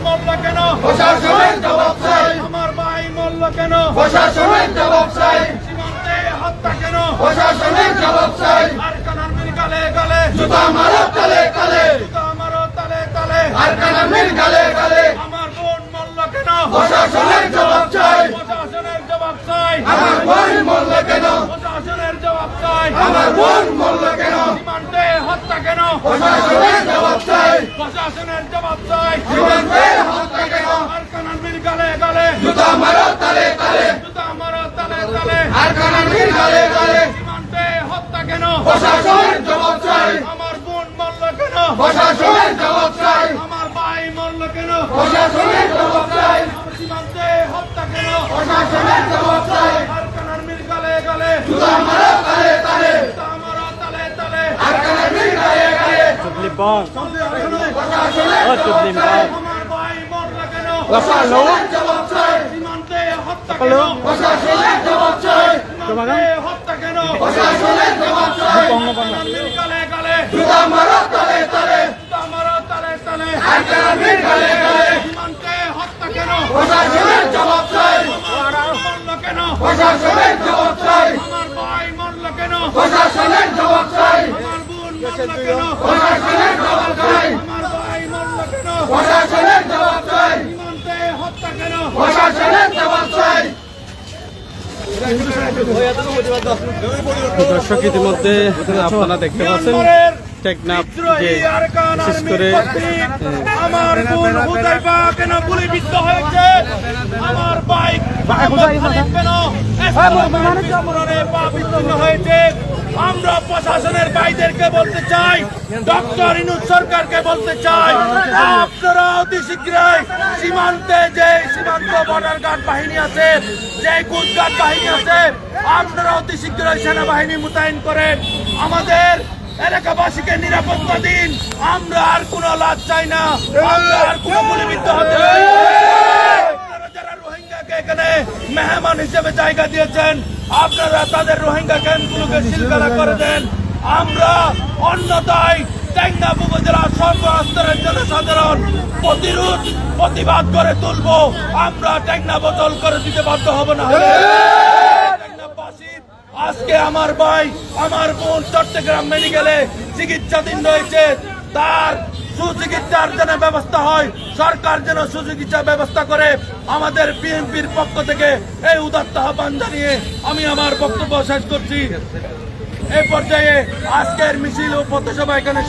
মরল কেন? প্রশাসনের জবাব চাই, আমার ভাই মরল কেন? প্রশাসনের জবাব চাই, সীমান্তে হত্যা কেন? প্রশাসনের জবাব চাই। আরকানার মির গালে গালে, জুতা মারো তালে তালে, জুতা মারো তালে তালে। আর কানামের গালে গালে, আমার বোন মরল কেন? প্রশাসনের জবাব চাই। প্রশাসনের জবাব চাই। আমার বোন মরল কেন? প্রশাসনের জবাব চাই। আমার বোন মরল কেন? সীমান্তে হত্যা কেন? প্রশাসনের জবাব চাই। প্রশাসনের জবাব চাই। সীমান্তে হত্যা কেন? আরকানার মির গালে গালে, জুতা মারো তালে তালে, জুতা মারো তালে তালে। আর কানামের গালে গালে, সীমান্তে হত্যা কেন? প্রশাসনের জবাব চাই। আমার বোন মরল কেন? প্রশাসনের জবাব চাই। আমার ভাই মরল কেন? প্রশাসনের জবাব চাই। সীমান্তে হত্যা কেন? প্রশাসনের জবাব চাই। আরকানার মির গালে গালে, জুতা মারো তালে তালে, জুতা মারো তালে তালে। আর কানামের গালে গালে, Limpang. প্রশাসনের Oh, জবাব চাই। limpang. আমার ভাই মরল কেন? প্রশাসনের জবাব চাই। সীমান্তে হত্যা কেন? প্রশাসনের জবাব চাই। সীমান্তে হত্যা কেন? প্রশাসনের জবাব চাই। আরকানার মির গালে গালে, জুতা মারো তালে তালে, জুতা মারো তালে তালে। আর কানামের গালে গালে, সীমান্তে হত্যা কেন? প্রশাসনের জবাব চাই। আমার বোন মরল কেন? প্রশাসনের জবাব চাই। আমার ভাই মরল কেন? প্রশাসনের জবাব চাই। আমার বোন মরল কেন? প্রশাসনের জবাব চাই। আমার ভাই মরল কেন? প্রশাসনের জবাব চাই। সীমান্তে হত্যা কেন? প্রশাসনের জবাব চাই। দর্শক ইতিমধ্যে আপনারা দেখতে পাচ্ছেন মিয়ানমারের টেকনাফ যে বিদ্রোহী আরকান বিশেষ আর্মির করে কর্তৃক আমার বোন হুদাইফা কেন গুলিবিদ্ধ হয়েছে? আমার বাইক কেন এসকালেটরে পা বিচ্ছিন্ন হয়েছে? আমরা প্রশাসনের ভাইদেরকে বলতে চাই, ডক্টর ইউনূস সরকারকে বলতে চাই, আপনারা অতি শীঘ্রই সীমান্তে যে সীমান্ত বর্ডার গার্ড বাহিনী আছে, যে কোস্ট গার্ড বাহিনী আছে, আপনারা অতি শীঘ্রই সেনাবাহিনী মোতায়েন করেন, আমাদের এলাকাবাসীকে নিরাপত্তা দিন। আমরা আর কোনো লাশ চাই না, আমরা আর কোনো গুলিবিদ্ধ হতে চাই না। আপনারা যারা রোহিঙ্গাকে এখানে মেহমান হিসেবে জায়গা দিয়েছেন, আপনারা তাদের রোহিঙ্গা ক্যাম্পগুলোকে সিলগালা করে দেন। আমরা অন্যথায় টেকনাফ উপজেলা সর্বস্তরের জনসাধারণ প্রতিবাদ করে তুলবো। আমরা টেকনাফ বদল করে দিতে বাধ্য হব না। টেকনাফবাসীর আজকে আমার ভাই আমার বোন চট্টগ্রাম মেডিকেলে চিকিৎসাধীন রয়েছে, তার সুচিকিৎসার যেন ব্যবস্থা হয়, সরকার যেন সুচিকিৎসা ব্যবস্থা করে। আমাদের বিএনপির পক্ষ থেকে এই উদাত্ত আহ্বান জানিয়ে আমি আমার বক্তব্য শেষ করছি। এই পর্যায়ে আজকের মিছিল ও পথসভা এখানে